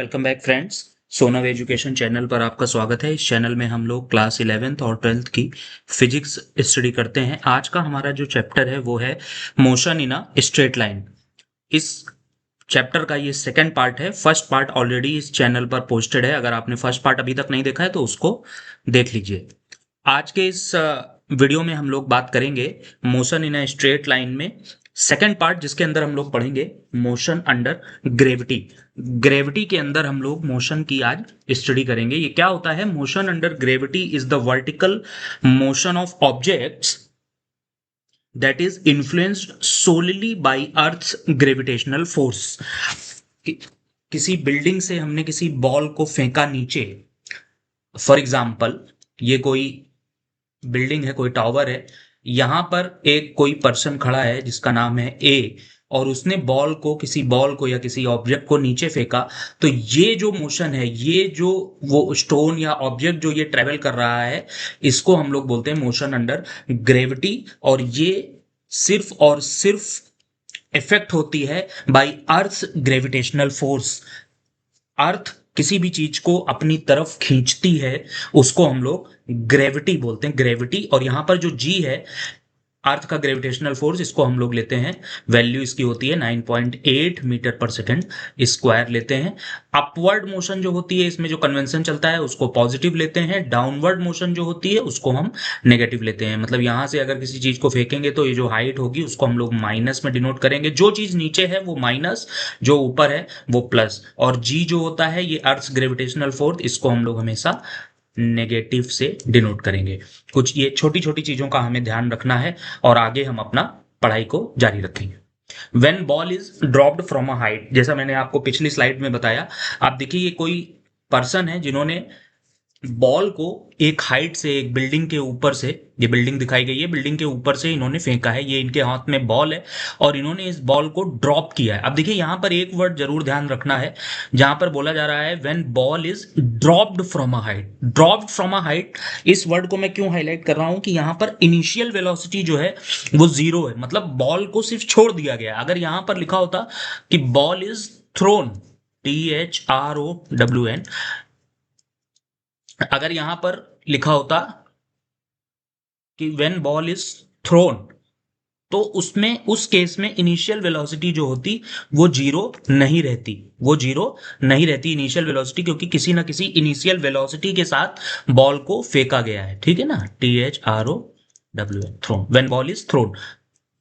Welcome back friends. Sonav education channel पर आपका स्वागत है। इस चैनल में हम लोग क्लास 11th और 12th की फिजिक्स स्टडी करते हैं। आज का हमारा जो चैप्टर है वो है motion in a straight line. इस चैप्टर का ये सेकंड पार्ट है। फर्स्ट पार्ट ऑलरेडी इस चैनल पर पोस्टेड है। अगर आपने फर्स्ट पार्ट अभी तक नहीं देखा है तो उसको देख लीजिए। आज के इस वीडियो में हम लोग बात करेंगे motion in a straight line में सेकंड पार्ट, जिसके अंदर हम लोग पढ़ेंगे मोशन अंडर ग्रेविटी। ग्रेविटी के अंदर हम लोग मोशन की आज स्टडी करेंगे। ये क्या होता है? Motion under gravity is the vertical motion of objects that is influenced solely by earth's gravitational force. किसी बिल्डिंग से हमने किसी बॉल को फेंका नीचे। फॉर एग्जाम्पल, ये कोई बिल्डिंग है, कोई टावर है। यहां पर एक कोई पर्सन खड़ा है जिसका नाम है ए, और उसने किसी बॉल को या किसी ऑब्जेक्ट को नीचे फेंका। तो ये जो मोशन है, ये जो वो स्टोन या ऑब्जेक्ट जो ये ट्रेवल कर रहा है, इसको हम लोग बोलते हैं मोशन अंडर ग्रेविटी। और ये सिर्फ और सिर्फ इफेक्ट होती है बाय अर्थ ग्रेविटेशनल फोर्स। अर्थ किसी भी चीज को अपनी तरफ खींचती है, उसको हम लोग ग्रेविटी बोलते हैं, ग्रेविटी। और यहां पर जो जी है, अर्थ का ग्रेविटेशनल फोर्स, इसको हम लोग लेते हैं, वैल्यू इसकी होती है 9.8 मीटर पर सेकंड स्क्वायर लेते हैं। अपवर्ड मोशन जो होती है, इसमें जो कन्वेंशन चलता है उसको पॉजिटिव लेते हैं। डाउनवर्ड मोशन जो होती है उसको हम नेगेटिव लेते हैं। मतलब यहां से अगर किसी चीज को फेंकेंगे तो ये जो हाइट होगी उसको हम लोग माइनस में डिनोट करेंगे। जो चीज नीचे है वो माइनस, जो ऊपर है वो प्लस। और जी जो होता है ये अर्थ ग्रेविटेशनल फोर्स, इसको हम लोग हमेशा नेगेटिव से डिनोट करेंगे। कुछ ये छोटी छोटी चीजों का हमें ध्यान रखना है और आगे हम अपना पढ़ाई को जारी रखेंगे। When ball is dropped from a height, जैसा मैंने आपको पिछली स्लाइड में बताया, आप देखिए ये कोई पर्सन है जिन्होंने बॉल को एक हाइट से, एक बिल्डिंग के ऊपर से, ये बिल्डिंग दिखाई गई है, बिल्डिंग के ऊपर से इन्होंने फेंका है। ये इनके हाथ में बॉल है और इन्होंने इस बॉल को ड्रॉप किया है। अब देखिए यहां पर एक वर्ड जरूर ध्यान रखना है, जहां पर बोला जा रहा है when ball is dropped from a height. Dropped from a height, इस वर्ड को मैं क्यों हाईलाइट कर रहा हूं कि यहां पर इनिशियल वेलोसिटी जो है वो जीरो है, मतलब बॉल को सिर्फ छोड़ दिया गया। अगर यहां पर लिखा होता कि बॉल इज थ्रोन, THROWN, अगर यहां पर लिखा होता कि व्हेन बॉल इज थ्रोन, तो उसमें, उस केस में इनिशियल वेलोसिटी जो होती वो जीरो नहीं रहती, वो जीरो नहीं रहती इनिशियल वेलोसिटी, क्योंकि किसी ना किसी इनिशियल वेलोसिटी के साथ बॉल को फेंका गया है। ठीक है ना, THROWN, thrown. When ball is thrown,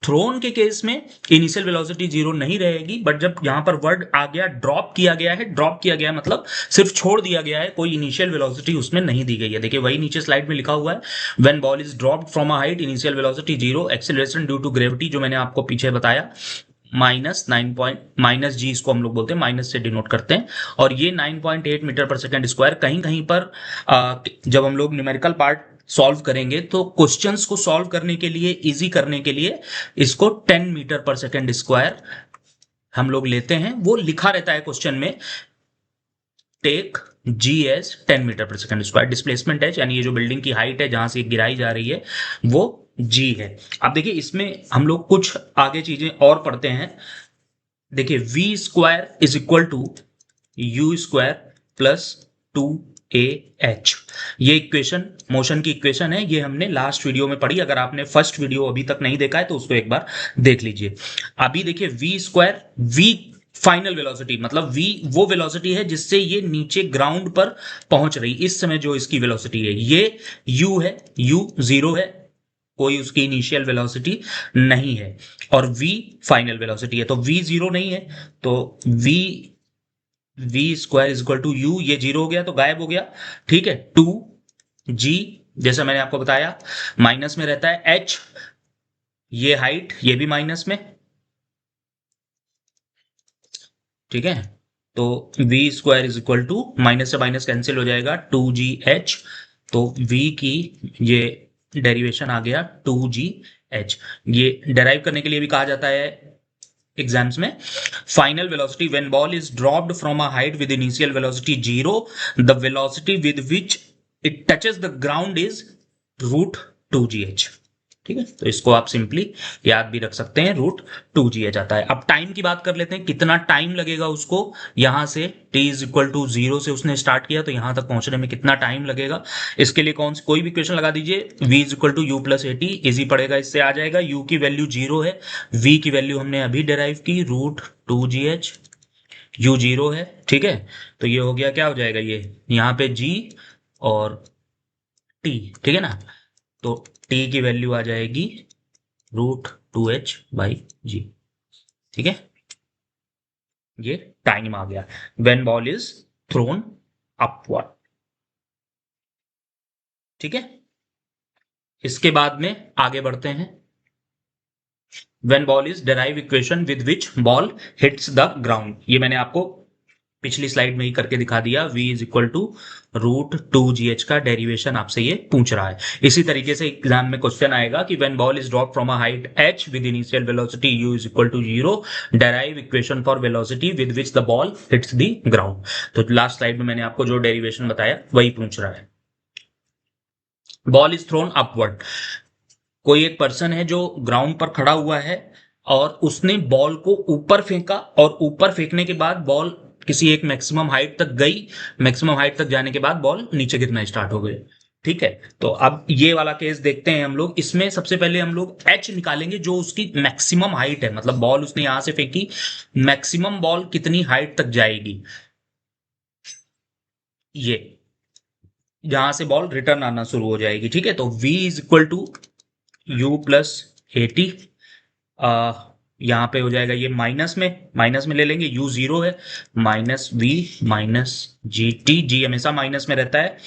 thrown के केस में इनिशियल वेलोसिटी जीरो नहीं रहेगी। बट जब यहां पर वर्ड आ गया ड्रॉप किया गया है, ड्रॉप किया गया मतलब सिर्फ छोड़ दिया गया है, कोई इनिशियल वेलोसिटी उसमें नहीं दी गई है। देखिए वही नीचे स्लाइड में लिखा हुआ है, when ball is dropped from a height, initial velocity zero, acceleration due to gravity, जो मैंने आपको पीछे बताया, माइनस जी, इसको हम लोग बोलते हैं, माइनस से डिनोट करते हैं। और ये 9.8 मीटर पर सेकंड स्क्वायर। कहीं कहीं पर जब हम लोग न्यूमेरिकल पार्ट सॉल्व करेंगे तो क्वेश्चंस को सॉल्व करने के लिए, इजी करने के लिए, इसको 10 मीटर पर सेकंड स्क्वायर हम लोग लेते हैं। वो लिखा रहता है क्वेश्चन में, टेक जी एस 10 मीटर पर सेकंड स्क्वायर। डिस्प्लेसमेंट एच, यानी ये जो बिल्डिंग की हाइट है जहां से गिराई जा रही है, वो जी है। अब देखिए इसमें हम लोग कुछ आगे चीजें और पढ़ते हैं। देखिए v square is equal to you square plus 2AH, ये इक्वेशन, मोशन की इक्वेशन है। ये हमने लास्ट वीडियो में पढ़ी। अगर आपने फर्स्ट वीडियो अभी तक नहीं देखा है तो उसको एक बार देख लीजिए। अभी देखिए v square, v final velocity, मतलब वी वो वेलोसिटी है जिससे ये नीचे ग्राउंड पर पहुंच रही, इस समय जो इसकी वेलोसिटी है। ये यू है, यू जीरो है, कोई उसकी इनिशियल वेलोसिटी नहीं है। और v फाइनल वेलोसिटी है, तो v जीरो नहीं है, तो v square is equal to u, ये जीरो हो गया तो गायब हो गया। ठीक है, 2g, जैसा मैंने आपको बताया, माइनस में रहता है। h, ये हाइट, ये भी माइनस में। ठीक है, तो v square is equal to, minus से माइनस कैंसिल हो जाएगा, 2GH। तो v की ये डेरिवेशन आ गया 2GH। ये डेराइव करने के लिए भी कहा जाता है एग्जाम्स में, final velocity when ball is dropped from a height with initial velocity zero, the velocity with which it touches the ground is √2GH। ठीक है, तो इसको आप सिंपली याद भी रख सकते हैं, √2gh आता है। अब टाइम की बात कर लेते हैं, कितना टाइम लगेगा उसको यहां से, t इज इक्वल टू 0 से उसने स्टार्ट किया तो यहां तक पहुंचने में कितना टाइम लगेगा। इसके लिए कोई भी इक्वेशन लगा दीजिए, v is equal to u plus a t, easy पड़ेगा, इससे आ जाएगा। u की वैल्यू 0 है, v की वैल्यू हमने अभी डिराइव की √2gh, u 0 है, ठीक है। तो ये हो गया, क्या हो जाएगा ये, यहाँ पे g और t, ठीक है ना। तो t की वैल्यू आ जाएगी √2h/g, ठीक है। ये टाइम आ गया when ball is throne upward, ठीक है। इसके बाद में आगे बढ़ते हैं। When ball is derive equation with which ball hits the ground, ये मैंने आपको पिछली स्लाइड में ही करके दिखा दिया। v is equal to √2gh का डेरिवेशन आपसे ये पूछ रहा है। इसी तरीके से एग्जाम में क्वेश्चन आएगा कि when ball is drop from a height h with initial velocity u is equal to 0, derive equation for velocity with which the ball hits the ground. तो लास्ट स्लाइड में मैंने आपको जो डेरिवेशन बताया वही पूछ रहा है। बॉल इज थ्रोन अपवर्ड, कोई एक पर्सन है जो ग्राउंड पर खड़ा हुआ है और उसने बॉल को ऊपर फेंका, और ऊपर फेंकने के बाद बॉल किसी एक मैक्सिमम हाइट तक गई, मैक्सिमम हाइट तक जाने के बाद बॉल नीचे गिरना स्टार्ट हो गई, ठीक है। तो अब ये वाला केस देखते हैं हम लोग। इसमें सबसे पहले हम लोग एच निकालेंगे, जो उसकी मैक्सिमम हाइट है, मतलब बॉल उसने यहां से फेंकी, मैक्सिमम बॉल कितनी हाइट तक जाएगी, ये जहां से बॉल रिटर्न आना शुरू हो जाएगी, ठीक है। तो v is equal to u plus a t, यहाँ पे हो जाएगा ये माइनस में ले लेंगे, u 0 है, -v-g t, g हमेशा माइनस में रहता है,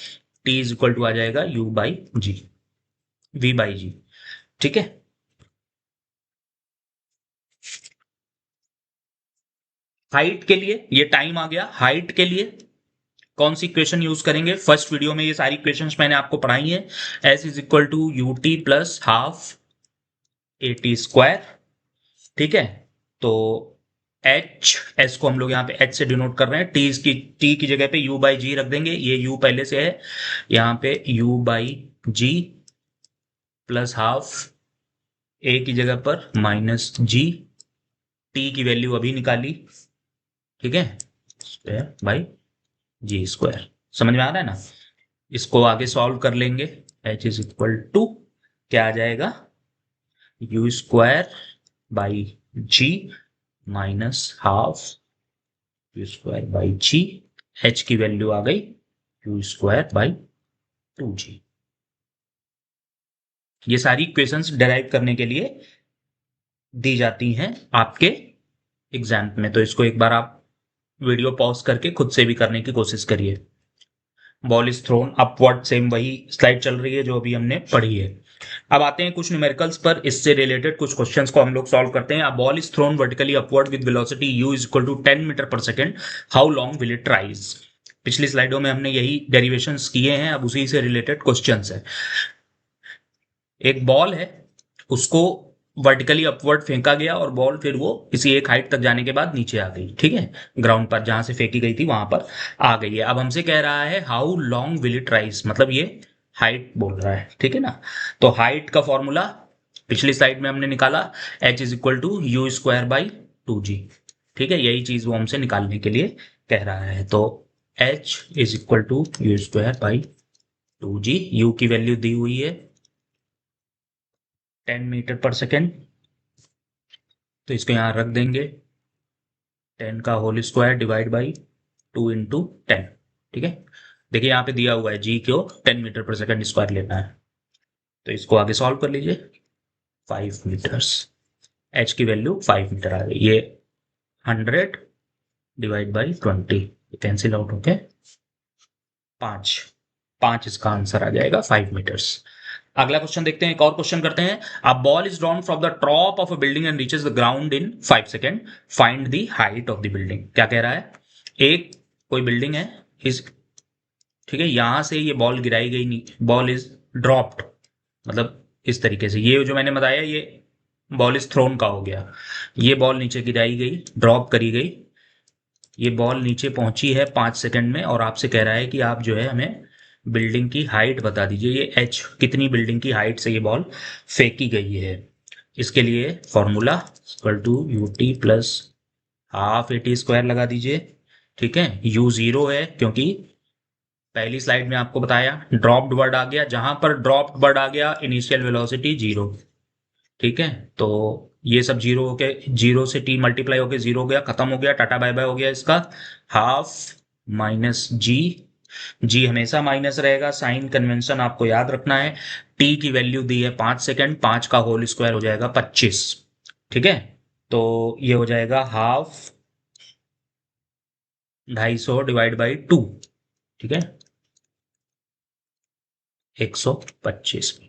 t इज इक्वल टू आ जाएगा u/g, v/g, ठीक है। हाइट के लिए ये टाइम आ गया। हाइट के लिए कौन सी इक्वेशन यूज करेंगे, फर्स्ट वीडियो में ये सारी इक्वेशंस मैंने आपको पढ़ाई है। s is equal to u t plus half a t square, ठीक है। तो एच, एस को हम लोग यहाँ पे एच से डिनोट कर रहे हैं, टी की जगह पे u/g रख देंगे, ये u पहले से है, यहाँ पे u/g प्लस हाफ, ए की जगह पर -g, टी की वैल्यू अभी निकाली, ठीक है, स्क्वायर/g², समझ में आ रहा है ना। इसको आगे सॉल्व कर लेंगे, h इज इक्वल टू क्या आ जाएगा, u²/g -हाफ u²/g, h की वैल्यू आ गई u²/2g। ये सारी इक्वेशंस डेराइव करने के लिए दी जाती हैं आपके एग्जाम में, तो इसको एक बार आप वीडियो पॉज करके खुद से भी करने की कोशिश करिए। Ball is throne upward, same वही स्लाइड चल रही है जो अभी हमने पढ़ी है। अब आते हैं कुछ न्यूमेरिकल्स पर, इससे रिलेटेड कुछ क्वेश्चंस को हम लोग सॉल्व करते हैं। Ball is thrown vertically upward with velocity u is equal to 10 metre per second, how long will it rise. पिछली स्लाइडों में हमने यही डेरिवेशंस किए हैं, अब उसी से रिलेटेड क्वेश्चंस है। एक बॉल है, उसको वर्टिकली अपवर्ड फेंका गया और बॉल फिर वो किसी एक हाइट तक जाने के बाद नीचे आ गई, ठीक है, ग्राउंड पर जहां से फेंकी गई थी वहां पर आ गई है। अब हमसे कह रहा है how long will it rise, मतलब ये हाइट बोल रहा है, ठीक है ना। तो हाइट का फॉर्मूला पिछली स्लाइड में हमने निकाला, h is equal to u²/2g, ठीक है, यही चीज वो हमसे निकालने के लिए कह रहा है। तो h is equal to u²/2g, u की वैल्यू दी हुई है 10 मीटर पर सेकेंड, तो इसको यहां रख देंगे, 10 का whole square divide by 2 into 10, ठीक है। देखिए यहाँ पे दिया हुआ है g को 10 मीटर पर सेकेंड स्क्वायर लेना है, तो इसको आगे सॉल्व कर लीजिए, 5 मीटर्स, h की वैल्यू 5 मीटर आ गई, ये 100 डिवाइड बाई 20 कैंसिल आउट होके 5 इसका आंसर आ जाएगा 5 मीटर्स। अगला क्वेश्चन देखते हैं, एक और क्वेश्चन करते हैं। अ ball is drawn from the top of a building and reaches the ground in 5 second, find the height of the building. क्या कह रहा है, एक कोई बिल्डिंग है, इस, ठीक है, यहां से ये बॉल गिराई गई, नीचे बॉल इज ड्रॉप्ड, मतलब इस तरीके से, ये जो मैंने बताया ये बॉल इज थ्रोन का हो गया, ये बॉल नीचे गिराई गई, ड्रॉप करी गई, ये बॉल नीचे पहुंची है 5 सेकंड में, और आपसे कह रहा है कि आप जो है हमें बिल्डिंग की हाइट बता दीजिए, ये एच कितनी बिल्डिंग की हाइट से ये बॉल फेंकी गई है। इसके लिए formula equal to u t plus half a t square लगा दीजिए। ठीक है, यू जीरो है क्योंकि पहली स्लाइड में आपको बताया ड्रॉप्ड वर्ड आ गया, जहां पर ड्रॉप्ड वर्ड आ गया इनिशियल वेलोसिटी जीरो। ठीक है, तो ये सब जीरो हो के, जीरो से टी मल्टीप्लाई होके जीरो हो गया, खत्म हो गया, टाटा बाय बाय हो गया इसका। हाफ माइनस जी, जी हमेशा माइनस रहेगा, साइन कन्वेंशन आपको याद रखना है। टी की वैल्यू दी है 5 सेकेंड, 5 का होल स्क्वायर हो जाएगा 25। ठीक है, तो ये हो जाएगा हाफ 250 डिवाइड बाई 2। ठीक है, 125।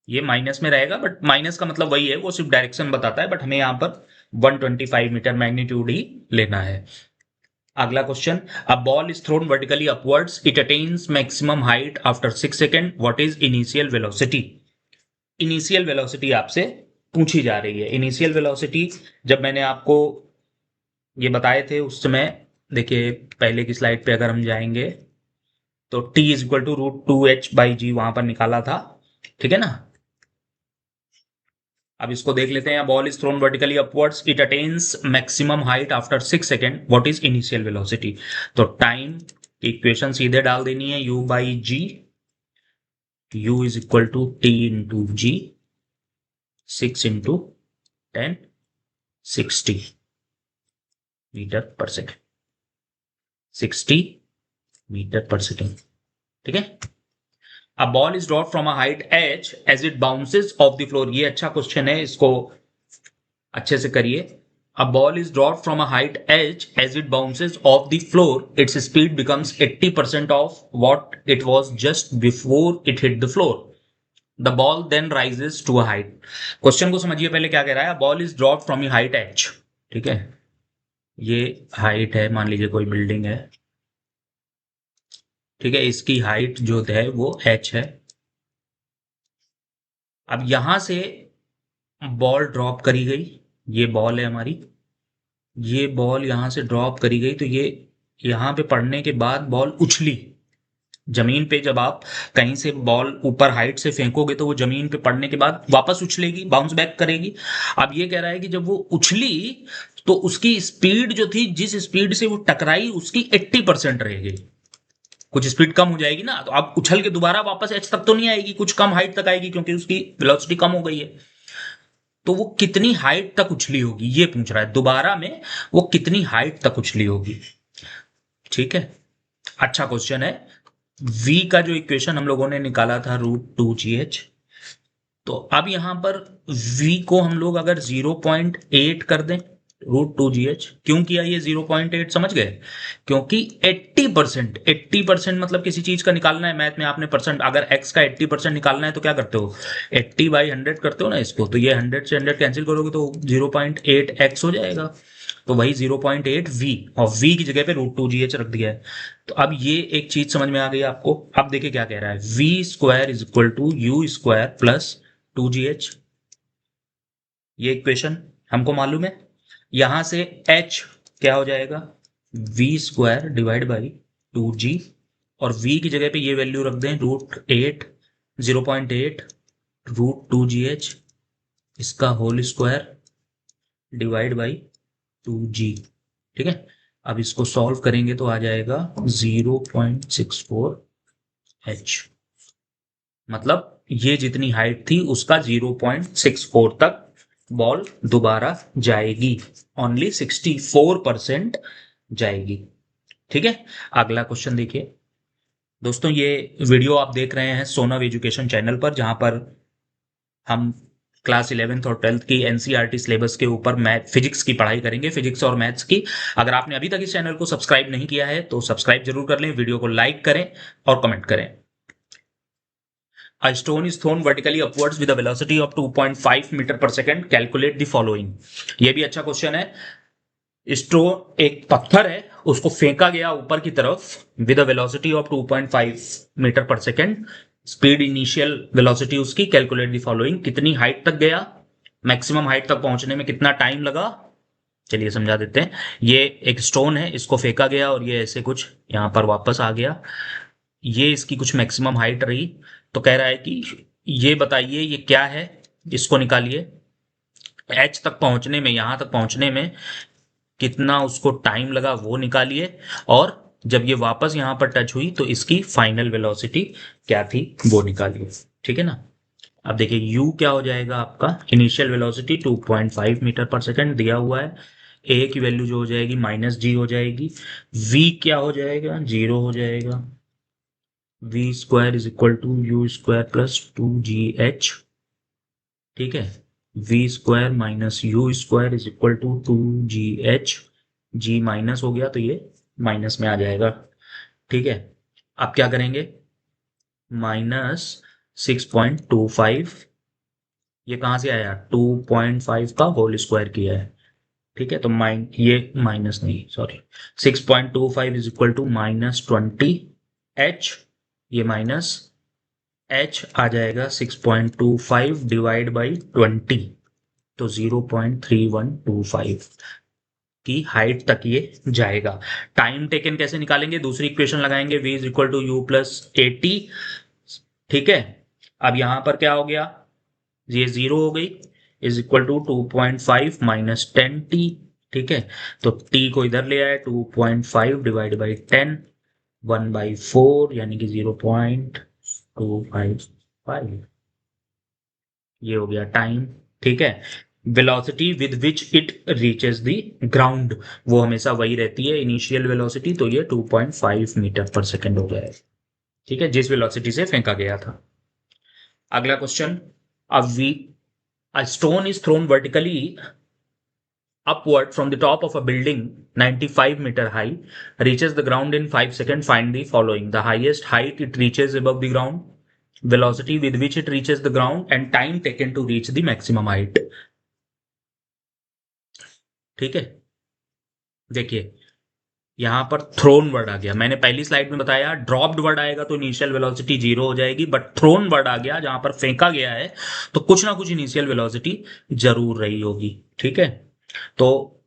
ये माइनस में रहेगा, बट माइनस का मतलब वही है, वो सिर्फ डायरेक्शन बताता है, बट हमें यहाँ पर 125 मीटर मैग्नीट्यूड ही लेना है। अगला question, a ball is thrown vertically upwards, it attains maximum height after 6 second, what is initial velocity. Initial velocity आपसे पूछी जा रही है। इनिशियल वेलोसिटी जब मैंने आपको ये बताए थे उस समय, देखिए पहले की स्लाइड पे अगर हम जाएंगे तो t is equal to root two H by G वहां पर निकाला था। ठीक है ना, अब इसको देख लेते हैं। Ball is thrown vertically upwards, it attains maximum height after 6 second, what is initial velocity. तो टाइम की इक्वेशन सीधे डाल देनी है, u by g, u is equal to t into g, 6 into 10, 60 metre per second, 60 metre per second. ठीक है, a ball is drop from a height h as it bounces off the floor. ये अच्छा question है, इसको अच्छे से करिए। A ball is drop from a height h as it bounces off the floor, its speed becomes 80% of what it was just before it hit the floor, the ball then rises to a height. Question को समझिए पहले क्या कह रहा है। Ball is drop from a height h, ठीक है, ये हाइट है, मान लीजिए कोई बिल्डिंग है। ठीक है, इसकी हाइट जो है वो h है। अब यहां से बॉल ड्रॉप करी गई, ये बॉल है हमारी, ये बॉल यहां से ड्रॉप करी गई, तो ये यहां पे पड़ने के बाद बॉल उछली जमीन पे। जब आप कहीं से बॉल ऊपर हाइट से फेंकोगे तो वो जमीन पे पड़ने के बाद वापस उछलेगी, बाउंस बैक करेगी। अब ये कह रहा है कि जब वो उछली तो उसकी स्पीड जो थी, जिस स्पीड से वो टकराई उसकी 80% रहेगी। कुछ स्पीड कम हो जाएगी ना, तो अब उछल के दोबारा वापस एच तक तो नहीं आएगी, कुछ कम हाइट तक आएगी क्योंकि उसकी वेलोसिटी कम हो गई है। तो वो कितनी हाइट तक उछली होगी ये पूछ रहा है, दोबारा में वो कितनी हाइट तक उछली होगी। ठीक है, अच्छा क्वेश्चन है। v का जो इक्वेशन हम लोगों ने निकाला था रूट टू जी एच, तो अब यहां पर v को हम लोग अगर 0.8 कर दें, रूट टू जी एच क्यों किया ये 0.8 समझ गए, क्योंकि 80%, 80% मतलब किसी चीज का निकालना है मैथ में आपने परसेंट, अगर x का 80% निकालना है तो क्या करते हो, 80/100 करते हो ना इसको, तो ये 100 से 100 कैंसिल करोगे तो 0.8x हो जाएगा, तो वही 0.8 v, और v की जगह पे रूट टू जी एच रख दिया है। तो अब ये एक चीज समझ में आ गई आपको। अब देखिए क्या कह रहा है, V square is equal to you square plus two G H, ये इक्वेशन हमको मालूम है। यहां से h क्या हो जाएगा, V square divide by two G, और v की जगह पे ये वैल्यू रख दें root 8, 0.8 root two G H, इसका whole square divide by two G. ठीक है, अब इसको सॉल्व करेंगे तो आ जाएगा 0.64h, मतलब ये जितनी हाइट थी उसका 0.64 तक बॉल दोबारा जाएगी, ओनली 64% जाएगी। ठीक है, अगला क्वेश्चन देखिए। दोस्तों ये वीडियो आप देख रहे हैं सोनव एजुकेशन चैनल पर, जहां पर हम क्लास 11th और 12th की एनसीईआरटी सिलेबस के ऊपर मैथ फिजिक्स की पढ़ाई करेंगे, फिजिक्स और मैथ्स की। अगर आपने अभी तक इस चैनल को सब्सक्राइब नहीं किया है तो सब्सक्राइब जरूर कर लें, वीडियो को लाइक करें और कमेंट करें। A stone is thrown vertically upwards with a velocity of 2.5 metre per second, calculate the following. ये भी अच्छा क्वेश्चन है। स्टोन एक पत्थर है, उसको फेंका गया ऊपर की तरफ with a velocity of 2.5 metre per second, speed initial velocity उसकी, कैलकुलेट द फॉलोइंग। कितनी हाइट तक गया, मैक्सिमम हाइट तक पहुंचने में कितना टाइम लगा, चलिए समझा देते हैं। ये एक स्टोन है, इसको फेंका गया और ये ऐसे कुछ यहां पर वापस आ गया, ये इसकी कुछ मैक्सिमम हाइट रही, तो कह रहा है कि ये बताइए ये क्या है, इसको निकालिए। एच तक पहुंचने में, यहां तक पहुंचने में कितना उसको टाइम लगा वो निकालिए, और जब ये वापस यहां पर टच हुई तो इसकी फाइनल वेलोसिटी क्या थी वो निकालिए। ठीक है ना। अब देखिए u क्या हो जाएगा, आपका इनिशियल वेलोसिटी 2.5 मीटर पर सेकंड दिया हुआ है। a की वैल्यू जो हो जाएगी -g हो जाएगी। v क्या हो जाएगा, 0 हो जाएगा। v square is equal to you square plus 2gh। ठीक है। v square minus u square is equal to 2gh। g minus हो गया तो ये माइनस में आ जाएगा। ठीक है। अब क्या करेंगे, -6.25, ये कहाँ से आया, 2.5 का होल स्क्वायर किया है। ठीक है, तो ये माइनस नहीं, sorry, 6.25 is equal to -20h। ये माइनस h आ जाएगा 6.25 डिवाइड बाई 20, तो 0.3125 की हाइट तक ये जाएगा। टाइम टेकन कैसे निकालेंगे, दूसरी इक्वेशन लगाएंगे, v is equal to u plus 80। ठीक है। अब यहां पर क्या हो गया, ये 0 हो गई, is equal to 2.5 minus 10t। ठीक है, तो t को इधर ले आए, 2.5 डिवाइड बाई 10, 1/4 यानी कि 0.255, ये हो गया टाइम। ठीक है। Velocity with which it reaches the ground, वो हमेशा वही रहती है इनिशियल वेलोसिटी, तो ये 2.5 मीटर पर सेकेंड हो गया है। ठीक है, जिस वेलोसिटी से फेंका गया था। अगला question, a stone is thrown vertically upward from the top of a building 95-meter high, reaches the ground in 5 seconds. Find the following: the highest height it reaches above the ground, velocity with which it reaches the ground, and time taken to reach the maximum height. ठीक है। देखिए यहां पर throne word आ गया, मैंने पहली slide में बताया ड्रॉप्ड वर्ड आएगा तो इनिशियल वेलोसिटी 0 हो जाएगी, बट थ्रोन वर्ड आ गया जहां पर फेंका गया है तो कुछ ना कुछ इनिशियल वेलोसिटी जरूर रही होगी। ठीक है। तो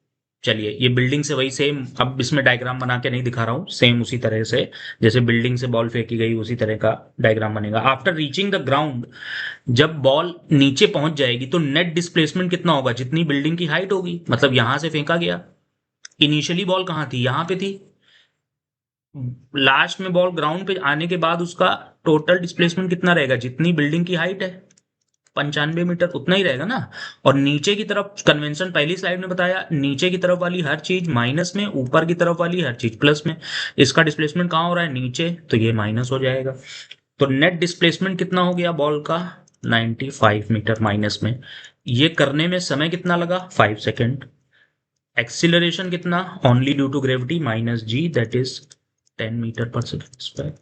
चलिए, ये बिल्डिंग से वही सेम, अब इसमें डायग्राम बना के नहीं दिखा रहा हूं, सेम उसी तरह से जैसे बिल्डिंग से बॉल फेंकी गई उसी तरह का डायग्राम बनेगा। आफ्टर रीचिंग द ग्राउंड, जब बॉल नीचे पहुंच जाएगी तो नेट डिस्प्लेसमेंट कितना होगा, जितनी बिल्डिंग की हाइट होगी, मतलब यहां से फेंका गया, इनिशियली बॉल कहां थी, यहां पे थी, लास्ट में बॉल ग्राउंड पे आने के बाद उसका टोटल डिस्प्लेसमेंट कितना रहेगा, जितनी बिल्डिंग की हाइट है 95 मीटर, उतना ही रहेगा ना। और नीचे की तरफ कन्वेंशन पहली स्लाइड में बताया, नीचे की तरफ वाली हर चीज माइनस में, ऊपर की तरफ वाली हर चीज प्लस में। इसका डिस्प्लेसमेंट कहाँ हो रहा है, नीचे, तो ये माइनस हो जाएगा। तो नेट डिस्प्लेसमेंट कितना हो गया बॉल का, 95 मीटर माइनस में। ये करने में समय कितना लगा, 5 सेकेंड। एक्सिलरेशन कितना, only due to gravity -g, that is 10 metre per second square.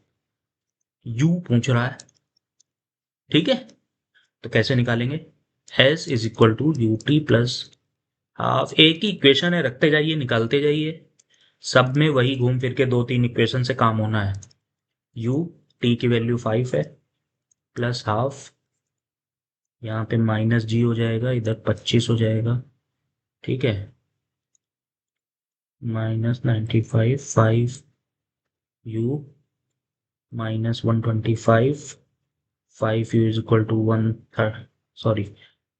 U पूछ रहा है। ठीक है, तो कैसे निकालेंगे, s is equal to u t plus half, एक ही इक्वेशन है, रखते जाइए निकालते जाइए, सब में वही घूम फिर के 2-3 इक्वेशन से काम होना है। u, t की वैल्यू 5 है, प्लस हाफ, यहाँ पे -g हो जाएगा, इधर 25 हो जाएगा। ठीक है, -95, 5u -125, 5u is equal to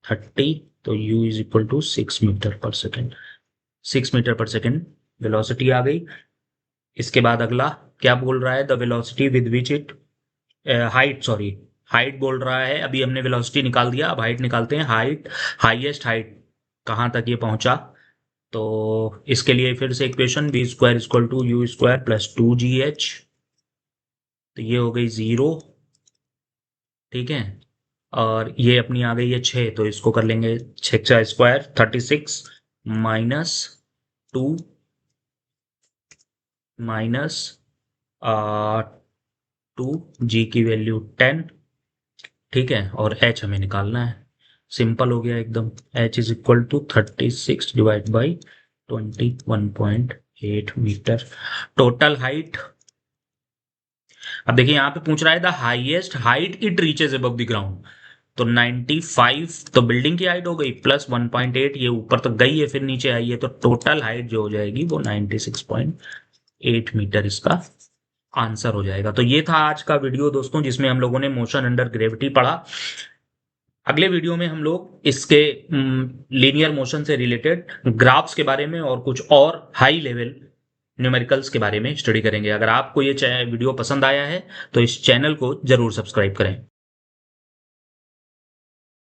30, तो u is equal to 6 metre per second. 6 metre per second velocity आ गई। इसके बाद अगला क्या बोल रहा है, the velocity with which it, height, sorry, height बोल रहा है। अभी हमने वेलोसिटी निकाल दिया, अब हाइट निकालते हैं। हाइट, हाईएस्ट हाइट कहाँ तक ये पहुंचा, तो इसके लिए फिर से equation, v square equal to you square plus 2gh, तो ये हो गई 0। ठीक है, और ये अपनी आ गई है 6, तो इसको कर लेंगे 6 का स्क्वायर, 36 -2 माइनस 2g की वैल्यू 10। ठीक है, और h हमें निकालना है, सिंपल हो गया एकदम। h is equal to 36 divide by 21.8 metre total height. अब देखिए यहाँ पे पूछ रहा है the highest height it reaches above the ground, तो 95 तो बिल्डिंग की हाइट हो गई, प्लस 1.8 ये ऊपर तक गई है फिर नीचे आई है, तो टोटल हाइट जो हो जाएगी वो 96.8 मीटर इसका आंसर हो जाएगा। तो ये था आज का वीडियो दोस्तों, जिसमें हम लोगों ने मोशन अंडर ग्रेविटी पढ़ा। अगले वीडियो में हम लोग इसके लीनियर मोशन से रिलेटेड ग्राफ्स के बारे में और कुछ और हाई लेवल न्यूमेरिकल्स के बारे में स्टडी करेंगे। अगर आपको ये वीडियो पसंद आया है तो इस चैनल को जरूर सब्सक्राइब करें।